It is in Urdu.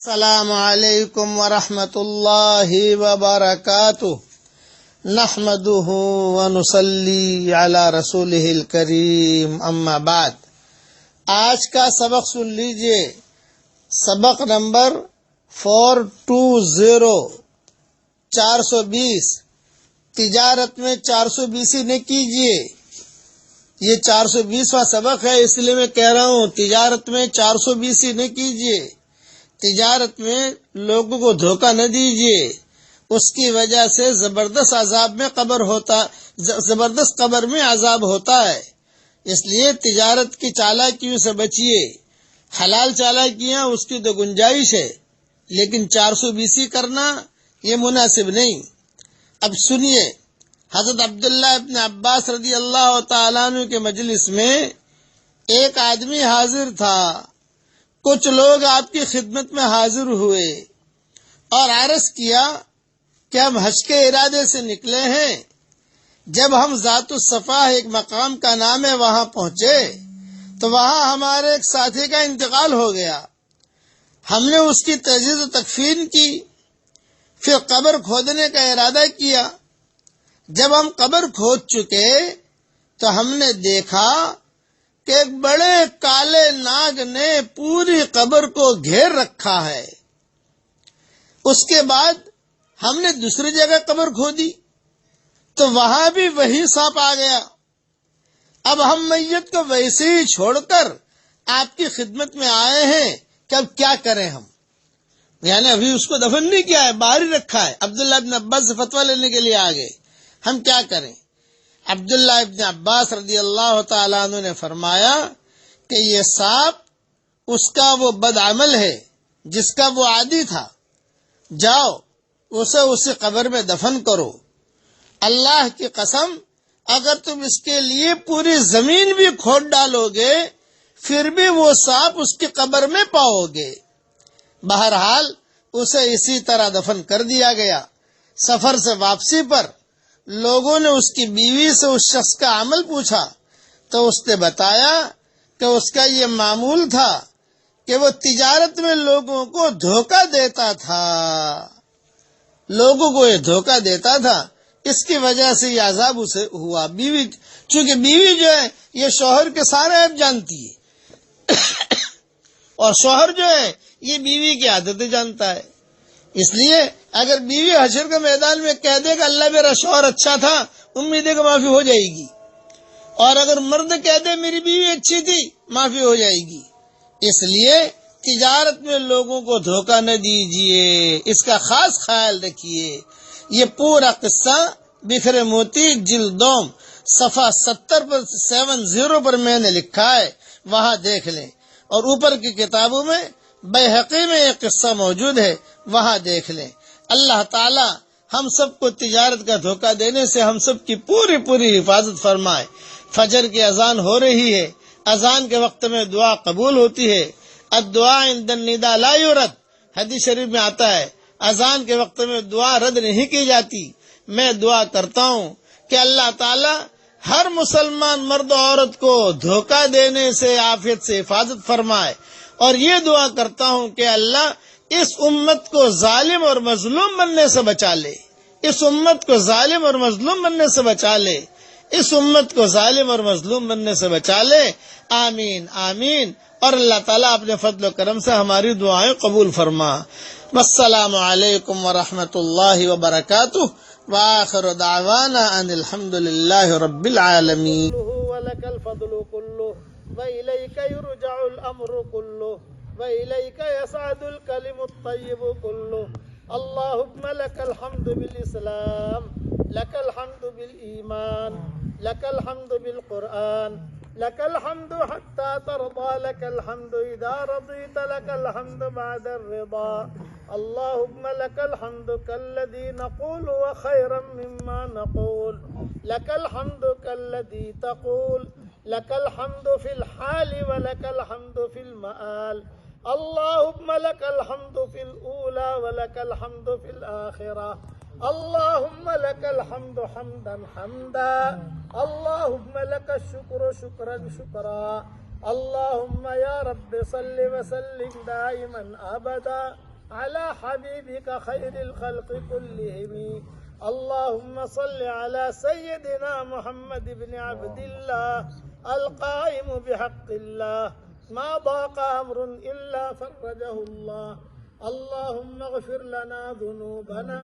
السلام علیکم ورحمۃ اللہ وبرکاتہ نحمده ونصلی علی رسولہ الکریم اما بعد۔ آج کا سبق سن لیجئے، سبق نمبر 420 420۔ تجارت میں 420 نہ کیجئے، یہ 420واں سبق ہے، اس لیے میں کہہ رہا ہوں تجارت میں 420 نہ کیجئے، تجارت میں لوگوں کو دھوکہ نہ دیجیے، اس کی وجہ سے زبردست قبر میں عذاب ہوتا ہے۔ اس لیے تجارت کی چالاکیوں سے بچیے۔ حلال چالاکیاں اس کی تو گنجائش ہے، لیکن 420 کرنا یہ مناسب نہیں۔ اب سنیے، حضرت عبداللہ ابن عباس رضی اللہ تعالیٰ عنہ کے مجلس میں ایک آدمی حاضر تھا۔ کچھ لوگ آپ کی خدمت میں حاضر ہوئے اور عرض کیا کہ ہم حج کے ارادے سے نکلے ہیں۔ جب ہم ذات الصفا ایک مقام کا نام ہے وہاں پہنچے تو وہاں ہمارے ایک ساتھی کا انتقال ہو گیا۔ ہم نے اس کی تجہیز و تکفین کی، پھر قبر کھودنے کا ارادہ کیا۔ جب ہم قبر کھود چکے تو ہم نے دیکھا کہ ایک بڑے کالے ناگ نے پوری قبر کو گھیر رکھا ہے۔ اس کے بعد ہم نے دوسری جگہ قبر کھودی تو وہاں بھی وہی سانپ آ گیا۔ اب ہم میت کو ویسے ہی چھوڑ کر آپ کی خدمت میں آئے ہیں کہ اب کیا کریں ہم، یعنی ابھی اس کو دفن نہیں کیا ہے، باہر ہی رکھا ہے۔ عبداللہ ابن عباس سے فتویٰ لینے کے لیے آ گئے، ہم کیا کریں؟ عبداللہ ابن عباس رضی اللہ تعالیٰ عنہ نے فرمایا کہ یہ سانپ اس کا وہ بد عمل ہے جس کا وہ عادی تھا، جاؤ اسے اسی قبر میں دفن کرو۔ اللہ کی قسم اگر تم اس کے لیے پوری زمین بھی کھود ڈالو گے پھر بھی وہ سانپ اس کی قبر میں پاؤ گے۔ بہرحال اسے اسی طرح دفن کر دیا گیا۔ سفر سے واپسی پر لوگوں نے اس کی بیوی سے اس شخص کا عمل پوچھا تو اس نے بتایا کہ اس کا یہ معمول تھا کہ وہ تجارت میں لوگوں کو دھوکہ دیتا تھا، لوگوں کو یہ دھوکہ دیتا تھا، اس کی وجہ سے یہ عذاب اسے ہوا۔ بیوی، چونکہ بیوی جو ہے یہ شوہر کے سارے عیب جانتی ہے اور شوہر جو ہے یہ بیوی کی عادتیں جانتا ہے۔ اس لیے اگر بیوی حشر کے میدان میں کہہ دے کہ اللہ میرا شوہر اچھا تھا، امید ہے کہ معافی ہو جائے گی، اور اگر مرد کہہ دے میری بیوی اچھی تھی، معافی ہو جائے گی۔ اس لیے تجارت میں لوگوں کو دھوکہ نہ دیجیے، اس کا خاص خیال رکھیے۔ یہ پورا قصہ بکھرے موتی جلدوم صفحہ 70 پر میں نے لکھا ہے، وہاں دیکھ لیں، اور اوپر کی کتابوں میں بیہقی میں یہ قصہ موجود ہے، وہاں دیکھ لیں۔ اللہ تعالی ہم سب کو تجارت کا دھوکہ دینے سے ہم سب کی پوری حفاظت فرمائے۔ فجر کی اذان ہو رہی ہے، اذان کے وقت میں دعا قبول ہوتی ہے۔ الدعاء عند النداء لا يرد، حدیث شریف میں آتا ہے اذان کے وقت میں دعا رد نہیں کی جاتی۔ میں دعا کرتا ہوں کہ اللہ تعالی ہر مسلمان مرد و عورت کو دھوکہ دینے سے، عافیت سے حفاظت فرمائے، اور یہ دعا کرتا ہوں کہ اللہ اس امت کو ظالم اور مظلوم بننے سے بچا لے، اس امت کو ظالم اور مظلوم بننے سے بچا لے، اس امت کو ظالم اور مظلوم بننے سے بچا لے۔ آمین آمین۔ اور اللہ تعالیٰ اپنے فضل و کرم سے ہماری دعائیں قبول فرما۔ والسلام علیکم ورحمۃ اللہ وبرکاتہ، وآخر دعوانا ان الحمد للہ رب العالمین۔ وَلَكَ الْفَضْلُ كُلُّهُ وَإِلَيْكَ يُرْجَعُ الْأَمْرُ كُلُّهُ وَإِلَيْكَ يَصْعَدُ الْكَلِمُ الطَّيِّبُ كُلُّهُ اللهم لك الحمد بالإسلام، لك الحمد بالإيمان، لك الحمد بالقرآن، لك الحمد حتى ترضى، لك الحمد إذا رضيت، لك الحمد بعد الرضا. اللهم لك الحمد كالذي نقول وخيرا مما نقول، لك الحمد كالذي تقول، لك الحمد في الحال ولك الحمد في المآل. اللهم لك الحمد في الأولى ولك الحمد في الآخرة. اللهم لك الحمد حمدا حمدا، اللهم لك الشكر شكرا شكرا. اللهم يا رب صل وسلم دائما أبدا على حبيبك خير الخلق كلهم. اللهم صل على سيدنا محمد بن عبد الله القائم بحق الله، ما ضاق أمر إلا فرجه الله. اللهم اغفر لنا ذنوبنا